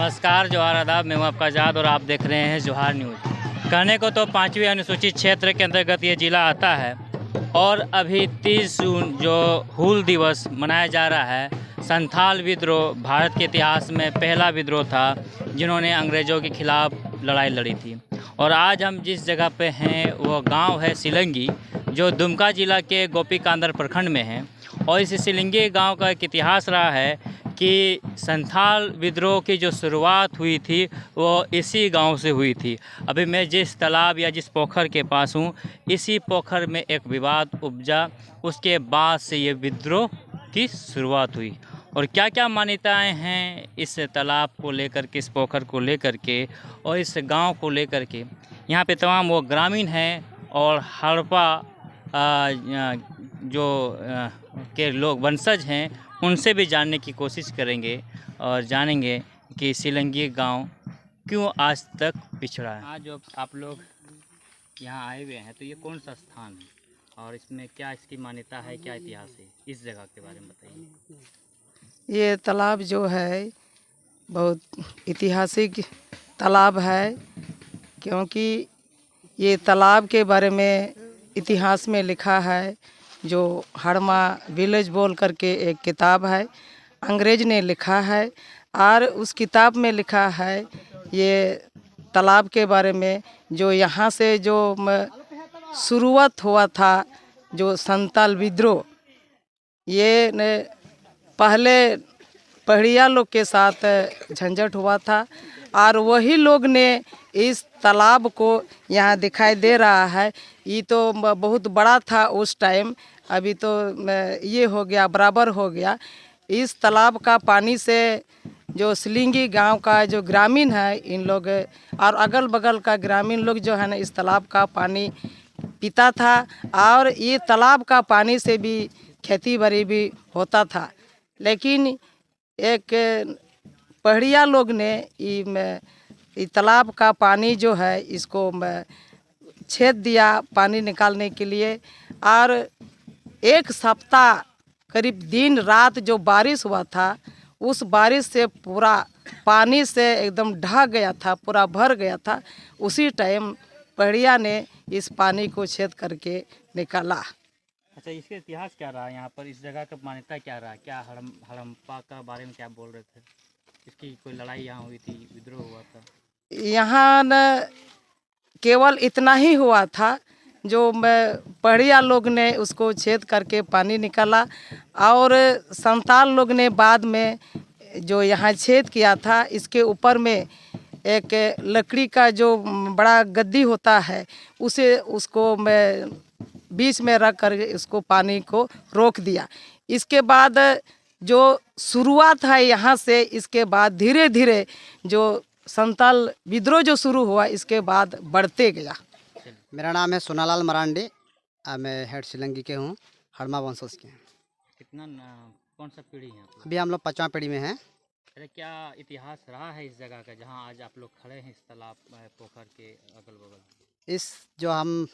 नमस्कार, जोहार आदाब। मैं हूं आपका आज़ाद और आप देख रहे हैं जोहार न्यूज़। कहने को तो 5वीं अनुसूचित क्षेत्र के अंतर्गत ये ज़िला आता है और अभी 30 जून जो हूल दिवस मनाया जा रहा है। संथाल विद्रोह भारत के इतिहास में पहला विद्रोह था जिन्होंने अंग्रेज़ों के खिलाफ़ लड़ाई लड़ी थी। और आज हम जिस जगह पे हैं वो गांव है सिलंगी, जो दुमका ज़िला के गोपीकांदर प्रखंड में है। और इस सिलंगी गांव का एक इतिहास रहा है कि संथाल विद्रोह की जो शुरुआत हुई थी वो इसी गांव से हुई थी। अभी मैं जिस तालाब या जिस पोखर के पास हूँ, इसी पोखर में एक विवाद उपजा, उसके बाद से ये विद्रोह की शुरुआत हुई। और क्या क्या मान्यताएं हैं इस तालाब को लेकर के, इस पोखर को लेकर के और इस गांव को लेकर के। यहाँ पे तमाम वो ग्रामीण हैं और हड़प्पा के लोग वंशज हैं, उनसे भी जानने की कोशिश करेंगे और जानेंगे कि सिलंगी गांव क्यों आज तक पिछड़ा है। आज जो आप लोग यहाँ आए हुए हैं तो ये कौन सा स्थान है और इसमें क्या इसकी मान्यता है, क्या इतिहास है, इस जगह के बारे में बताइए। ये तालाब जो है बहुत ऐतिहासिक तालाब है, क्योंकि ये तालाब के बारे में इतिहास में लिखा है। जो हड़मा विलेज बोल करके एक किताब है, अंग्रेज ने लिखा है। और उस किताब में लिखा है ये तालाब के बारे में, जो यहाँ से जो शुरुआत हुआ था, जो संथाल विद्रोह, ये पहले पहाड़िया लोग के साथ झंझट हुआ था। और वही लोग ने इस तालाब को यहाँ दिखाई दे रहा है। ये तो बहुत बड़ा था उस टाइम, अभी तो ये हो गया, बराबर हो गया। इस तालाब का पानी से जो सिलंगी गांव का जो ग्रामीण है, इन लोग और अगल बगल का ग्रामीण लोग जो है ना, इस तालाब का पानी पीता था। और ये तालाब का पानी से भी खेती बाड़ी भी होता था। लेकिन एक पहाड़िया लोग ने ये तालाब का पानी जो है इसको छेद दिया पानी निकालने के लिए। और एक सप्ताह करीब दिन रात जो बारिश हुआ था, उस बारिश से पूरा पानी से एकदम ढह गया था, पूरा भर गया था। उसी टाइम पहाड़िया ने इस पानी को छेद करके निकाला। अच्छा, इसका इतिहास क्या रहा यहाँ पर, इस जगह का मान्यता क्या रहा, क्या हड़प्पा का बारे में क्या बोल रहे थे, इसकी कोई लड़ाई यहाँ हुई थी, विद्रोह हुआ था? यहाँ न केवल इतना ही हुआ था, जो पहाड़िया लोग ने उसको छेद करके पानी निकाला। और संथाल लोग ने बाद में जो यहाँ छेद किया था, इसके ऊपर में एक लकड़ी का जो बड़ा गद्दी होता है, उसको बीच में रख कर इसको पानी को रोक दिया। इसके बाद जो शुरुआत है यहाँ से, इसके बाद धीरे धीरे जो संथाल विद्रोह जो शुरू हुआ, इसके बाद बढ़ते गया। मेरा नाम है सोनालाल मरांडी, मैं हेड सिलंगी के हूँ, हड़मा वंशज के। कितना कौन सा पीढ़ी है आप लोग? अभी हम लोग 5वां पीढ़ी में हैं। अरे, क्या इतिहास रहा है इस जगह का जहाँ आज आप लोग खड़े हैं, इस तालाब पोखर के अगल बगल? इस जो हम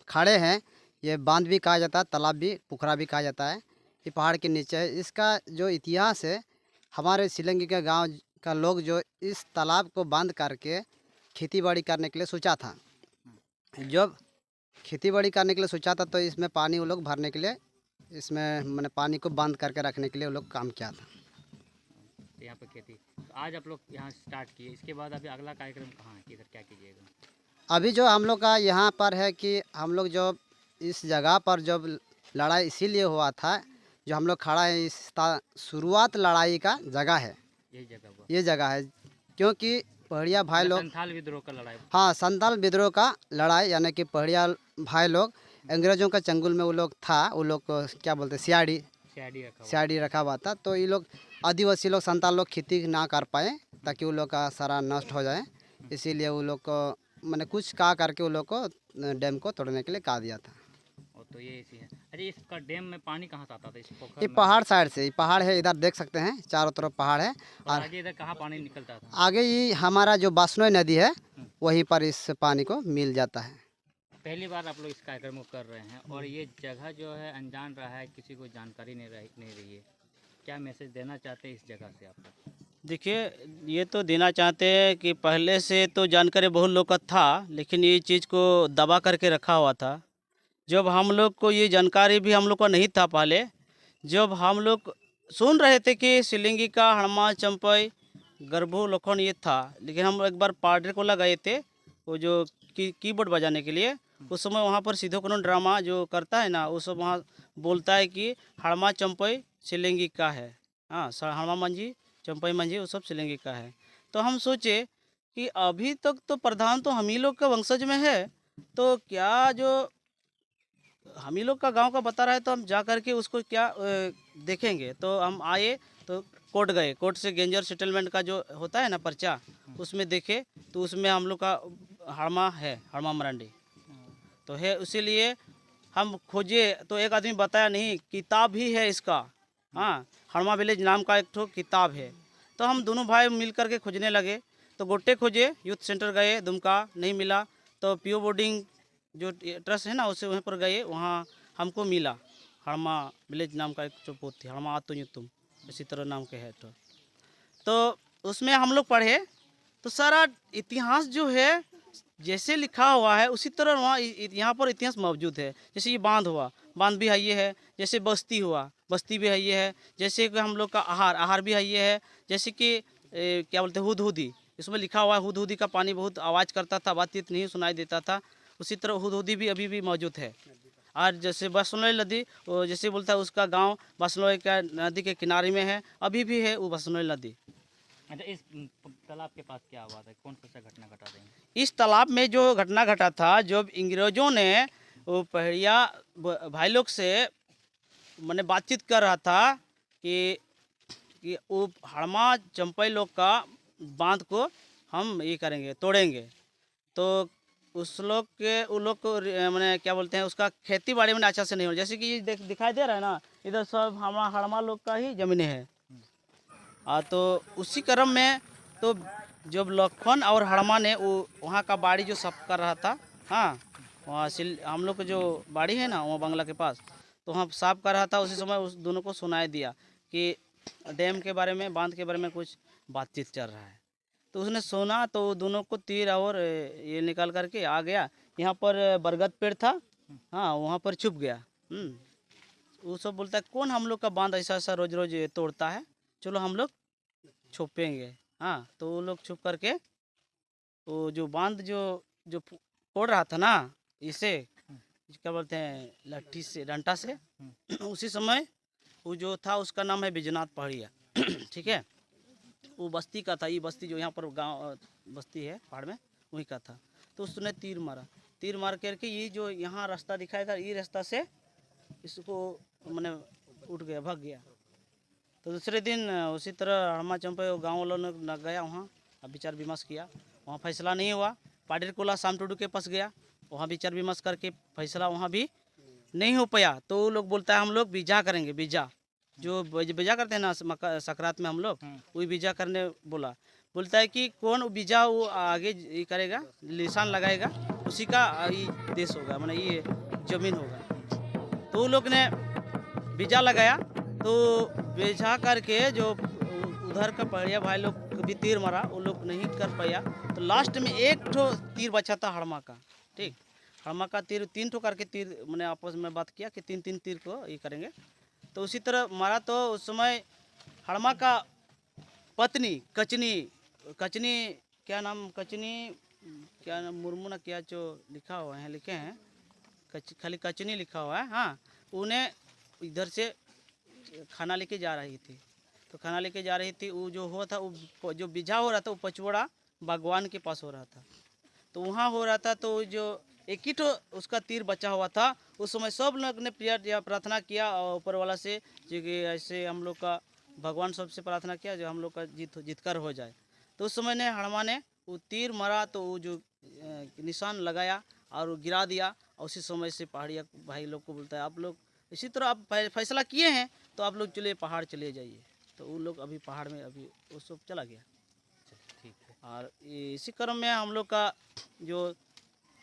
खड़े हैं, ये बांध भी कहा जाता है, तालाब भी, पोखरा भी कहा जाता है। ये पहाड़ के नीचे है। इसका जो इतिहास है, हमारे सिलंगी के गांव का लोग जो इस तालाब को बांध करके खेती बाड़ी करने के लिए सोचा था। जब खेती बाड़ी करने के लिए सोचा था तो इसमें पानी वो लोग भरने के लिए, इसमें मैंने पानी को बंद करके रखने के लिए वो लोग काम किया था। यहाँ पर खेती तो आज आप लोग यहाँ स्टार्ट किए, इसके बाद अभी अगला कार्यक्रम कहाँ है, किधर क्या कीजिएगा? अभी जो हम लोग का यहाँ पर है कि हम लोग जो इस जगह पर जब लड़ाई इसीलिए हुआ था, जो हम लोग खड़ा है, इस शुरुआत लड़ाई का जगह है, ये जगह है। क्योंकि पहाड़िया भाई लोग संथाल विद्रोह का लड़ाई, हाँ, संथाल विद्रोह का लड़ाई, यानी कि पहाड़िया भाई लोग अंग्रेज़ों का चंगुल में वो लोग था, वो लोग को क्या बोलते, सियाड़ी रखा हुआ था। तो ये लोग आदिवासी लोग, संथाल लोग खेती ना कर पाए ताकि वो लोग का सारा नष्ट हो जाए, इसीलिए वो लोग को मैंने कुछ कहा करके वो लोग को डैम को तोड़ने के लिए कहा दिया था। तो ये इसी है। अरे, इसका डैम में पानी कहाँ से आता था, इस पोखर ये में? पहाड़ साइड से, ये पहाड़ है, इधर देख सकते हैं, चारों तरफ पहाड़ है। और आगे इधर कहाँ पानी निकलता था? आगे ये हमारा जो बासनोई नदी है, वहीं पर इस पानी को मिल जाता है। पहली बार आप लोग इस कार्यक्रम को कर रहे हैं और ये जगह जो है अनजान रहा है, किसी को जानकारी नहीं रही है, क्या मैसेज देना चाहते हैं इस जगह से आप लोग? देखिए, ये तो देना चाहते हैं कि पहले से तो जानकारी बहुत लोग का था, लेकिन ये चीज़ को दबा करके रखा हुआ था। जब हम लोग को ये जानकारी भी हम लोग को नहीं था पहले, जब हम लोग सुन रहे थे कि शिलिंगी हड़मा चंपई गर्भू लोखंड ये था, लेकिन हम एक बार पार्टी को लगाए थे वो जो कीबोर्ड बजाने के लिए। उस समय वहाँ पर सीधो कानून ड्रामा जो करता है ना, उस सब वहाँ बोलता है कि हड़मा चंपई शिलिंगी का है। हाँ, हड़मा मंझी चंपई मंझी वो सब शिलिंगी का है। तो हम सोचे कि अभी तक तो प्रधान तो हम ही लोग के वंशज में है, तो क्या जो हम ही लोग का गांव का बता रहा है तो हम जा करके उसको क्या देखेंगे। तो हम आए तो कोर्ट गए, कोर्ट से गेंजर सेटलमेंट का जो होता है ना पर्चा, उसमें देखे तो उसमें हम लोग का हड़मा है, हड़मा मरांडी तो है। इसीलिए हम खोजे तो एक आदमी बताया नहीं, किताब ही है इसका। हाँ, हड़मा विलेज नाम का एक ठो किताब है। तो हम दोनों भाई मिल करके खोजने लगे। तो गोटे खोजे, यूथ सेंटर गए, दुमका नहीं मिला, तो पीओ बोर्डिंग जो ट्रस्ट है ना उसे वहीं पर गए, वहाँ हमको मिला हड़मा विलेज नाम का एक जो पोथी, हड़मा आतु युतुम इसी तरह नाम के है। तो उसमें हम लोग पढ़े तो सारा इतिहास जो है जैसे लिखा हुआ है उसी तरह वहाँ यहाँ पर इतिहास मौजूद है। जैसे ये बांध हुआ, बांध भी है ये है। जैसे बस्ती हुआ, बस्ती भी है ये है। जैसे कि हम लोग का आहार, आहार भी है ये है। जैसे कि क्या बोलते हैं हुदहुदी, इसमें लिखा हुआ है हुदहुदी का पानी बहुत आवाज़ करता था, बातचीत नहीं सुनाई देता था। उसी तरह हुदहुदी भी अभी भी मौजूद है। और जैसे बसनोई नदी, वो जैसे बोलता है उसका गांव बसनोई का नदी के किनारे में है, अभी भी है वो बसनोई नदी। अच्छा, इस तालाब के पास क्या हुआ था, कौन सा घटना घटा रहे हैं? इस तालाब में जो घटना घटा था, जब अंग्रेजों ने वो पहड़िया भाई लोग से मैंने बातचीत कर रहा था कि वो हड़मा चंपई लोग का बांध को हम ये करेंगे, तोड़ेंगे। तो उस लोग के वो लोग को मैंने क्या बोलते हैं उसका खेती बाड़ी में अच्छा से नहीं हो। जैसे कि ये दिखाई दे रहा है ना, इधर सब हमारा हड़मा लोग का ही ज़मीनें है। तो उसी क्रम में तो जब लखन और हड़मा ने वो वहाँ का बाड़ी जो साफ कर रहा था, हाँ वहाँ हम लोग का जो बाड़ी है ना वहाँ बंगला के पास, तो वहाँ साफ कर रहा था। उसी समय उस दोनों को सुनाई दिया कि डैम के बारे में, बांध के बारे में कुछ बातचीत चल रहा है। तो उसने सुना तो दोनों को तीर और ये निकाल करके आ गया। यहाँ पर बरगद पेड़ था, हाँ वहाँ पर छुप गया। वो सब बोलता है कौन हम लोग का बांध ऐसा ऐसा रोज रोज तोड़ता है, चलो हम लोग छुपेंगे। हाँ, तो वो लोग छुप करके वो जो बांध जो जो फोड़ रहा था ना, इसे क्या बोलते हैं लट्ठी से, डंटा से, उसी समय वो जो था उसका नाम है बिजनाथ पहाड़िया। ठीक है, वो बस्ती का था। ये बस्ती जो यहाँ पर गांव बस्ती है पहाड़ में, वहीं का था। तो उसने तीर मारा, तीर मार करके ये जो यहाँ रास्ता दिखाया था, ये रास्ता से इसको मैंने उठ गया, भाग गया। तो दूसरे दिन उसी तरह हड़मा चंपई गाँव वालों ने गया वहाँ, अब विचार विमर्श किया। वहाँ फैसला नहीं हुआ। पाडर कोला शाम टुडू के पास गया, वहाँ विचार विमर्श करके फैसला वहाँ भी नहीं हो पाया। तो वो लोग बोलता है हम लोग बीजा करेंगे, बीजा जो बीजा करते हैं ना संक्रांत में हम लोग, वही बीजा करने बोलता है कि कौन बीजा वो आगे ये करेगा, निशान लगाएगा, उसी का ये देश होगा, मतलब ये जमीन होगा। तो वो लोग ने बीजा लगाया। तो बेचा करके जो उधर का पहाड़िया भाई लोग भी तीर मारा, वो लोग नहीं कर पाया। तो लास्ट में एक ठो तीर बचा था हड़मा का। ठीक, हड़मा का तीर 3 ठो करके तीर मैंने आपस में बात किया कि 3-3 तीर को ये करेंगे। तो उसी तरह मारा। तो उस समय हड़मा का पत्नी कचनी क्या नाम, कचनी क्या नाम, मुर्मू ना क्या जो लिखा हुआ है, लिखे हैं खाली कचनी लिखा हुआ है। हाँ, उन्हें इधर से खाना लेके जा रही थी। तो खाना लेके जा रही थी, वो जो हुआ था, वो जो बिझा हो रहा था वो पचवड़ा बागवान के पास हो रहा था। तो वहाँ हो रहा था। तो जो एक ही तो उसका तीर बचा हुआ था। उस समय सब लोग ने प्रार्थना किया ऊपर वाला से कि ऐसे हम लोग का भगवान सबसे प्रार्थना किया जो हम लोग का जीतकर हो जाए। तो उस समय ने हड़मा ने वो तीर मारा, तो वो जो निशान लगाया और वो गिरा दिया। और उसी समय से पहाड़िया भाई लोग को बोलता है आप लोग इसी तरह आप फैसला किए हैं तो आप लोग चले पहाड़ चले जाइए। तो वो लोग अभी पहाड़ में अभी वो सब चला गया। ठीक है। और इसी क्रम में हम लोग का जो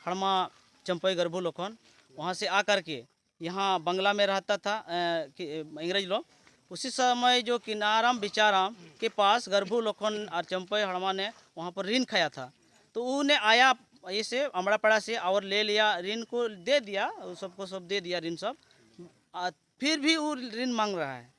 हड़मा चंपई गर्भू लोखन वहाँ से आ कर के यहाँ बंगला में रहता था अंग्रेज लोग। उसी समय जो किनाराम बिचाराम के पास गर्भू लोखन और चंपई हड़मा ने वहाँ पर ऋण खाया था। तो उन्हें आया ऐसे अमड़ा पड़ा से और ले लिया, ऋण को दे दिया, सबको सब दे दिया ऋण सब। फिर भी वो ऋण मांग रहा है।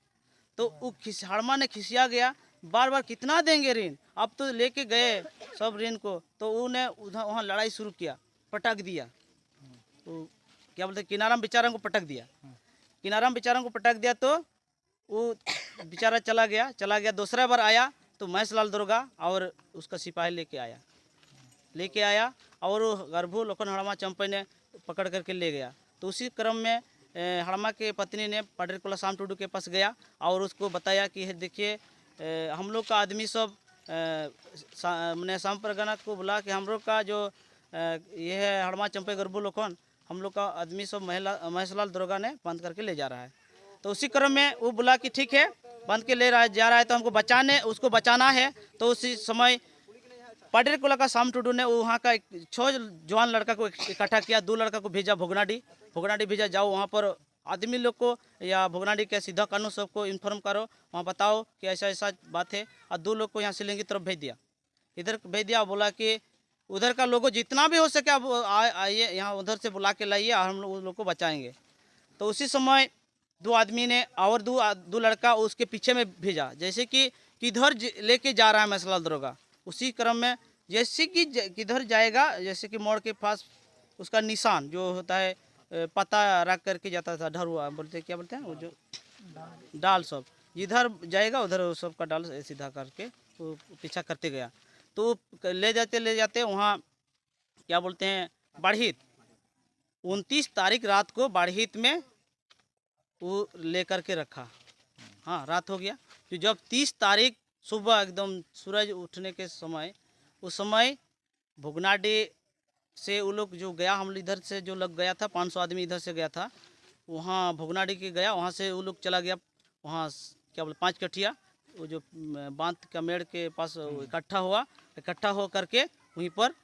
तो वो हड़मा ने खिसिया गया, बार बार कितना देंगे ऋण, अब तो लेके गए सब ऋण को। तो उन्हें उधर वहाँ लड़ाई शुरू किया, पटक दिया। तो क्या बोलते किनाराम बेचारा को पटक दिया। किनाराम बेचारा को पटक दिया तो वो बेचारा चला गया। दूसरा बार आया तो महेशलाल दुर्गा और उसका सिपाही लेके आया और गर्भू लोखन हड़मा चंपई ने पकड़ करके ले गया। तो उसी क्रम में हड़मा के पत्नी ने पाडर कोला शाम टुडू के पास गया और उसको बताया कि देखिए हम लोग का आदमी सब मैंने शाम परगना को बोला कि हम लोग का जो ये है हड़मा चंपई गर्भू लोखन, हम लोग का आदमी सब महेशलाल दुर्गा ने बंद करके ले जा रहा है। तो उसी क्रम में वो बोला कि ठीक है, बंद के जा रहा है तो हमको उसको बचाना है। तो उसी समय पाडर कोला का शाम टुडू ने वहाँ का 6 जवान लड़का को इकट्ठा किया, 2 लड़का को भेजा भोगनाडी भेजा, जाओ वहाँ पर आदमी लोग को या भोगनाडी के सीधा कानून सबको इन्फॉर्म करो, वहाँ बताओ कि ऐसा ऐसा बात है। और 2 लोग को यहाँ सिलिंग की तरफ भेज दिया, इधर भेज दिया। बोला कि उधर का लोगों जितना भी हो सके आप आइए यहाँ, उधर से बुला के लाइए और हम लोग उन लोग को बचाएंगे। तो उसी समय 2 आदमी ने और 2 लड़का उसके पीछे में भेजा, जैसे कि किधर लेके जा रहा है महेशलाल दुर्गा। उसी क्रम में जैसे कि किधर जाएगा, जैसे कि मोड़ के पास उसका निशान जो होता है पता रख करके जाता था, ढरुआ बोलते क्या बोलते हैं वो जो डाल सब, जिधर जाएगा उधर सबका डाल सीधा करके वो पीछा करते गया। तो ले जाते वहाँ क्या बोलते हैं बाड़हित, 29 तारीख रात को बाड़हित में वो ले करके रखा। हाँ, रात हो गया। तो जब 30 तारीख सुबह एकदम सूरज उठने के समय, उस समय भोगनाडी से वो लोग जो गया, हम इधर से जो लग गया था 500 आदमी इधर से गया था, वहाँ भोगनाडी के गया, वहाँ से वो लोग चला गया वहाँ क्या बोले 5 कठिया, वो जो बांध का मेड़ के पास इकट्ठा हो करके वहीं पर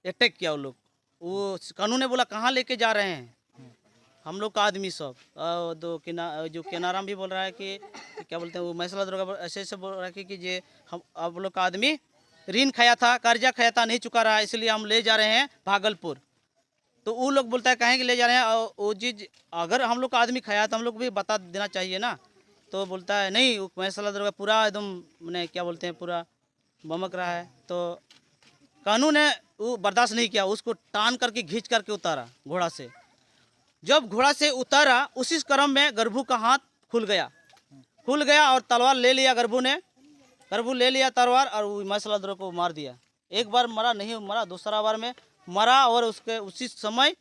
अटैक किया। वो लोग वो कानून ने बोला कहाँ लेके जा रहे हैं हम लोग का आदमी सब। जो किनाराम भी बोल रहा है कि क्या बोलते हैं वो महेशलाल दुर्गा ऐसे बोल रहा है कि जे हम आप लोग का आदमी ऋण खाया था, कर्जा खाया था, नहीं चुका रहा है, इसलिए हम ले जा रहे हैं भागलपुर। तो वो लोग बोलता है कहें कि ले जा रहे हैं, और वो चीज़ अगर हम लोग का आदमी खाया तो हम लोग भी बता देना चाहिए ना। तो बोलता है नहीं, वो महेशलाल दुर्गा पूरा एकदम मैंने क्या बोलते हैं पूरा बमक रहा है। तो कानून ने वो बर्दाश्त नहीं किया, उसको टान करके खींच करके उतारा घोड़ा से। जब घोड़ा से उतारा उसी क्रम में गर्भू का हाथ खुल गया और तलवार ले लिया गर्भू ले लिया तलवार और महेशलाल दुर्गा को मार दिया। एक बार मरा नहीं मरा, दूसरा बार में मरा। और उसके उसी समय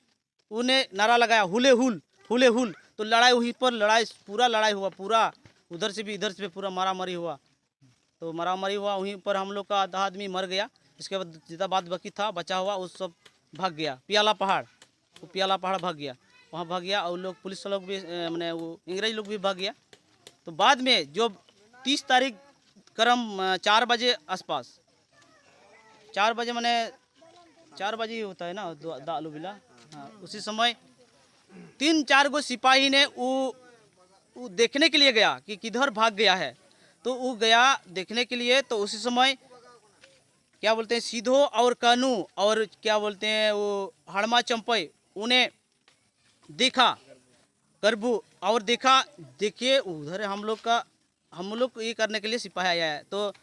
उन्हें नारा लगाया हुले हुल। तो लड़ाई वहीं पर लड़ाई हुआ, पूरा उधर से भी इधर से भी पूरा मारामारी हुआ। तो मारामारी हुआ वहीं पर, हम लोग का आधा आदमी मर गया। इसके बाद जितना बात बाकी था बचा हुआ उस सब भाग गया पियाला पहाड़ भाग गया, वहाँ भाग गया। और लोग पुलिस लोग भी मैंने वो अंग्रेज लोग भी भाग गया। तो बाद में जो 30 तारीख क्रम 4 बजे आसपास, 4 बजे मैंने 4 बजे ही होता है ना दालू बिला। हाँ, उसी समय 3-4 गो सिपाही ने वो देखने के लिए गया कि किधर भाग गया है। तो वो गया देखने के लिए। तो उसी समय क्या बोलते हैं सीधो और कानू और क्या बोलते हैं वो हड़मा चंपई उन्हें देखा गर्भू और देखिए उधर हम लोग ये करने के लिए सिपाही आया है। तो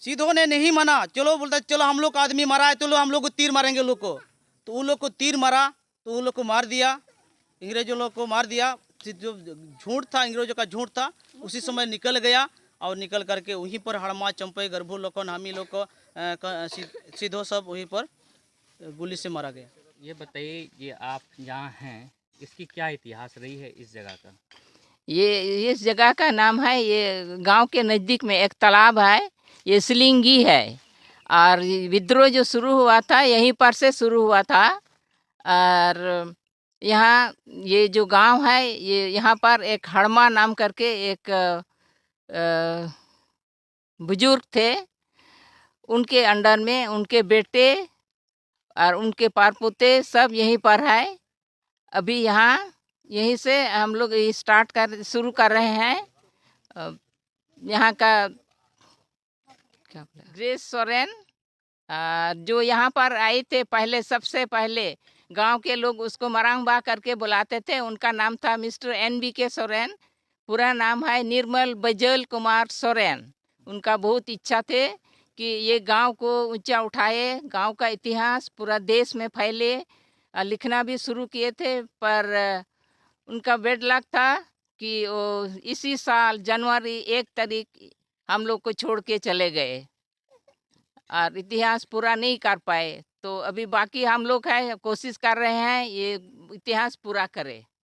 सीधो ने नहीं माना, चलो बोलता चलो हम लोग का आदमी मारा है, चलो हम लोग को तीर मारेंगे लोग को। तो उन लोग को तीर मारा, तो उन लोग को मार दिया, अंग्रेजों लोग को मार दिया। जो झूठ था, अंग्रेजों का झूठ था, उसी समय निकल गया। और निकल करके वहीं पर हड़मा चंपई गर्भू लोकन हामी लोग को सीधो सब वहीं पर गोली से मारा गया। ये बताइए, ये आप जहाँ हैं इसकी क्या इतिहास रही है इस जगह का? ये इस जगह का नाम है, ये गांव के नज़दीक में एक तालाब है, ये सिलिंगी है। और विद्रोह जो शुरू हुआ था यहीं पर से शुरू हुआ था। और यहाँ ये जो गांव है ये यहाँ पर एक हड़मा नाम करके एक बुजुर्ग थे, उनके अंडर में उनके बेटे और उनके पारपोते सब यहीं पर है। अभी यहाँ यहीं से हम लोग शुरू कर रहे हैं। यहाँ का क्या बोला, ग्रेस सोरेन, जो यहाँ पर आए थे पहले, सबसे पहले गांव के लोग उसको मरांगबा करके बुलाते थे। उनका नाम था मिस्टर NBK सोरेन। पूरा नाम है निर्मल बजल कुमार सोरेन। उनका बहुत इच्छा थे कि ये गांव को ऊंचा उठाए, गांव का इतिहास पूरा देश में फैले। लिखना भी शुरू किए थे, पर उनका बेड लक था कि वो इसी साल जनवरी 1 तारीख हम लोग को छोड़ के चले गए और इतिहास पूरा नहीं कर पाए। तो अभी बाकी हम लोग हैं, कोशिश कर रहे हैं ये इतिहास पूरा करें।